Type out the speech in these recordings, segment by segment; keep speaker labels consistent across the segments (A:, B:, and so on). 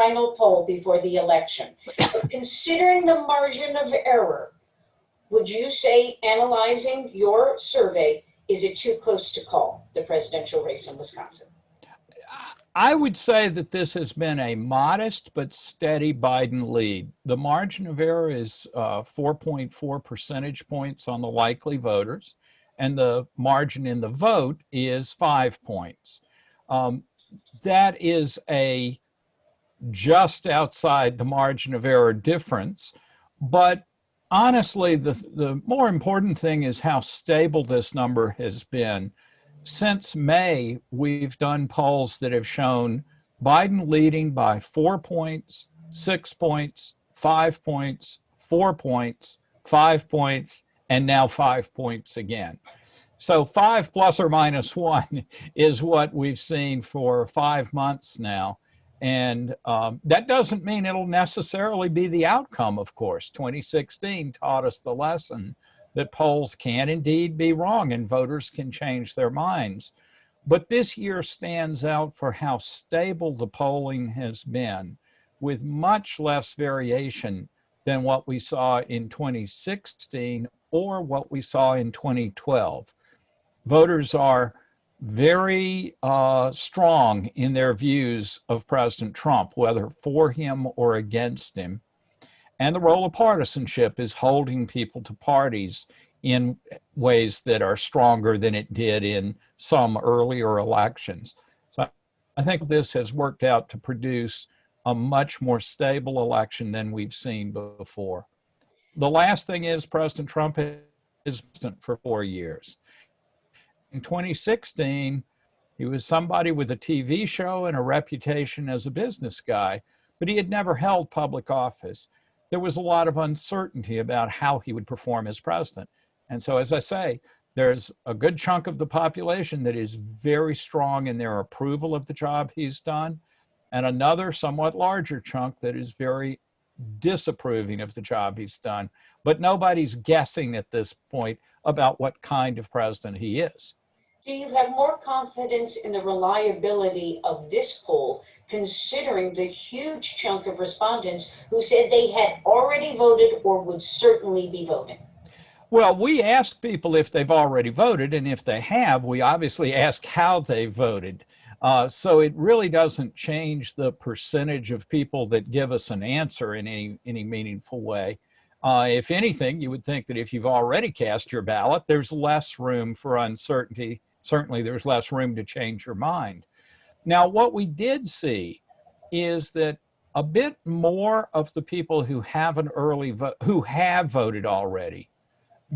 A: final poll before the election. But considering the margin of error, would you say, analyzing your survey, is it too close to call the presidential race in Wisconsin?
B: I would say that this has been a modest but steady Biden lead. The margin of error is 4.4 percentage points on the likely voters, and the margin in the vote is 5 points. That is a just outside the margin of error difference, but honestly, the more important thing is how stable this number has been. Since May, we've done polls that have shown Biden leading by 4 points, 6 points, 5 points, 4 points, 5 points, and now 5 points again. So 5 plus or minus 1 is what we've seen for 5 months now. And that doesn't mean it'll necessarily be the outcome, of course. 2016 taught us the lesson that polls can indeed be wrong and voters can change their minds. But this year stands out for how stable the polling has been, with much less variation than what we saw in 2016 or what we saw in 2012. Voters are very strong in their views of President Trump, whether for him or against him. And the role of partisanship is holding people to parties in ways that are stronger than it did in some earlier elections. So I think this has worked out to produce a much more stable election than we've seen before. The last thing is President Trump is president for 4 years. In 2016, he was somebody with a TV show and a reputation as a business guy, but he had never held public office. There was a lot of uncertainty about how he would perform as president. And so, as I say, there's a good chunk of the population that is very strong in their approval of the job he's done, and another somewhat larger chunk that is very disapproving of the job he's done. But nobody's guessing at this point about what kind of president he is.
A: Do you have more confidence in the reliability of this poll, considering the huge chunk of respondents who said they had already voted or would certainly be voting?
B: Well, we asked people if they've already voted, and if they have, we obviously ask how they voted. So it really doesn't change the percentage of people that give us an answer in any meaningful way. If anything, you would think that if you've already cast your ballot, there's less room for uncertainty. Certainly, there's less room to change your mind. Now, what we did see is that a bit more of the people who have an early vote, who have voted already,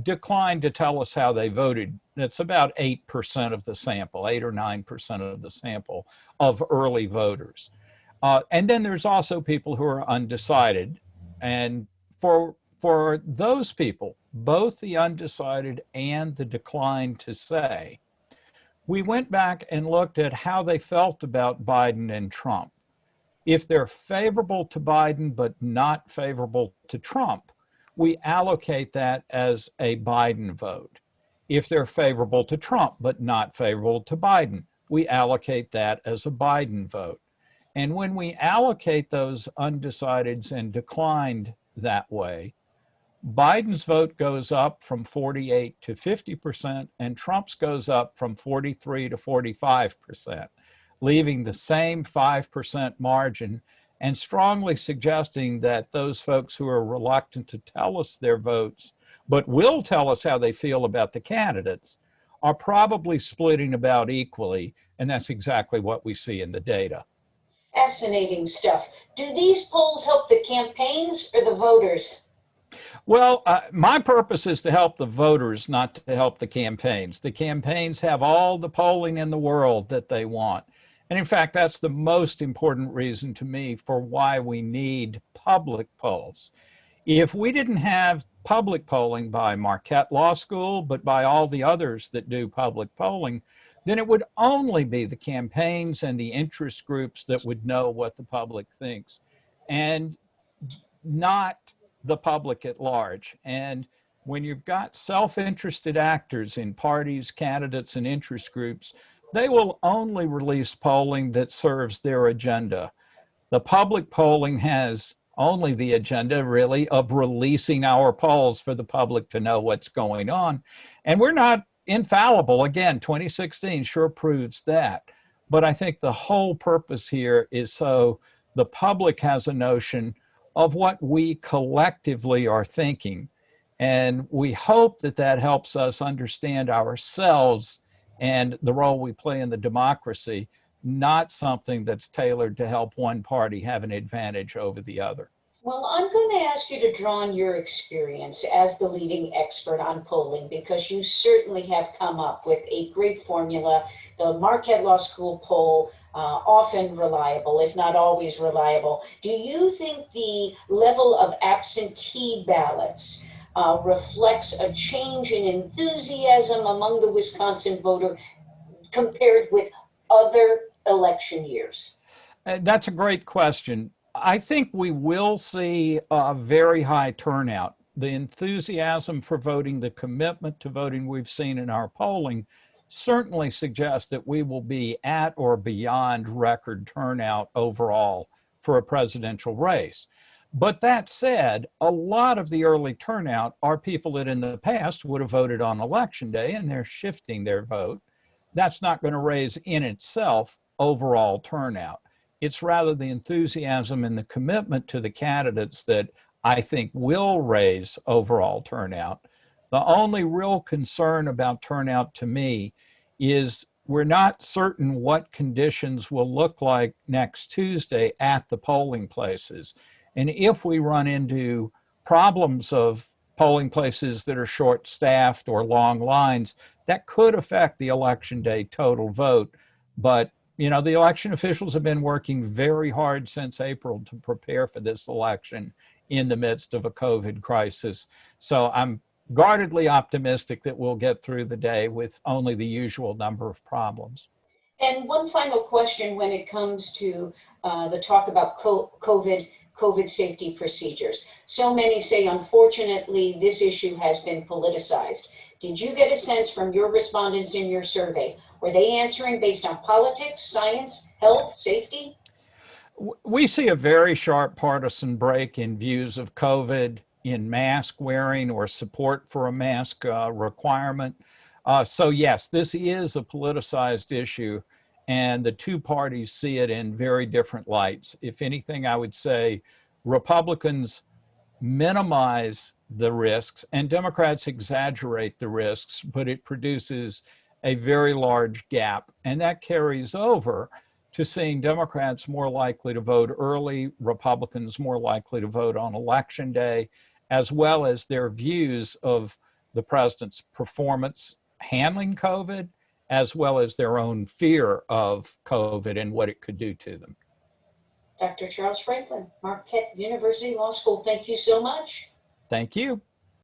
B: declined to tell us how they voted. It's about 8% of the sample, 8 or 9% of the sample of early voters. And then there's also people who are undecided. And for those people, both the undecided and the declined to say, we went back and looked at how they felt about Biden and Trump. If they're favorable to Biden but not favorable to Trump, we allocate that as a Biden vote. If they're favorable to Trump but not favorable to Biden, we allocate that as a Biden vote. And when we allocate those undecideds and declined that way, Biden's vote goes up from 48 to 50%, and Trump's goes up from 43 to 45%, leaving the same 5% margin, and strongly suggesting that those folks who are reluctant to tell us their votes, but will tell us how they feel about the candidates, are probably splitting about equally, and that's exactly what we see in the data.
A: Fascinating stuff. Do these polls help the campaigns or the voters?
B: Well, my purpose is to help the voters, not to help the campaigns. The campaigns have all the polling in the world that they want. And in fact, that's the most important reason to me for why we need public polls. If we didn't have public polling by Marquette Law School, but by all the others that do public polling, then it would only be the campaigns and the interest groups that would know what the public thinks, and not the public at large. And when you've got self-interested actors in parties, candidates, and interest groups, they will only release polling that serves their agenda. The public polling has only the agenda really of releasing our polls for the public to know what's going on. And we're not infallible. Again, 2016 sure proves that. But I think the whole purpose here is so the public has a notion of what we collectively are thinking. And we hope that that helps us understand ourselves and the role we play in the democracy, not something that's tailored to help one party have an advantage over the other.
A: Well, I'm going to ask you to draw on your experience as the leading expert on polling, because you certainly have come up with a great formula. The Marquette Law School Poll, often reliable, if not always reliable. Do you think the level of absentee ballots reflects a change in enthusiasm among the Wisconsin voter compared with other election years?
B: That's a great question. I think we will see a very high turnout. The enthusiasm for voting, the commitment to voting we've seen in our polling certainly suggests that we will be at or beyond record turnout overall for a presidential race. But that said, a lot of the early turnout are people that in the past would have voted on election day, and they're shifting their vote. That's not going to raise in itself overall turnout. It's rather the enthusiasm and the commitment to the candidates that I think will raise overall turnout. The only real concern about turnout to me is we're not certain what conditions will look like next Tuesday at the polling places. And if we run into problems of polling places that are short-staffed or long lines, that could affect the election day total vote. But you know, the election officials have been working very hard since April to prepare for this election in the midst of a COVID crisis. So I'm guardedly optimistic that we'll get through the day with only the usual number of problems.
A: And one final question when it comes to the talk about COVID safety procedures. So many say, unfortunately, this issue has been politicized. Did you get a sense from your respondents in your survey? Were they answering based on politics, science, health, safety?
B: We see a very sharp partisan break in views of COVID, in mask wearing or support for a mask requirement. So yes, this is a politicized issue, and the two parties see it in very different lights. If anything, I would say Republicans minimize the risks and Democrats exaggerate the risks, but it produces a very large gap. And that carries over to seeing Democrats more likely to vote early, Republicans more likely to vote on election day, as well as their views of the president's performance handling COVID, as well as their own fear of COVID and what it could do to them.
A: Dr. Charles Franklin, Marquette University Law School, thank you so much.
B: Thank you.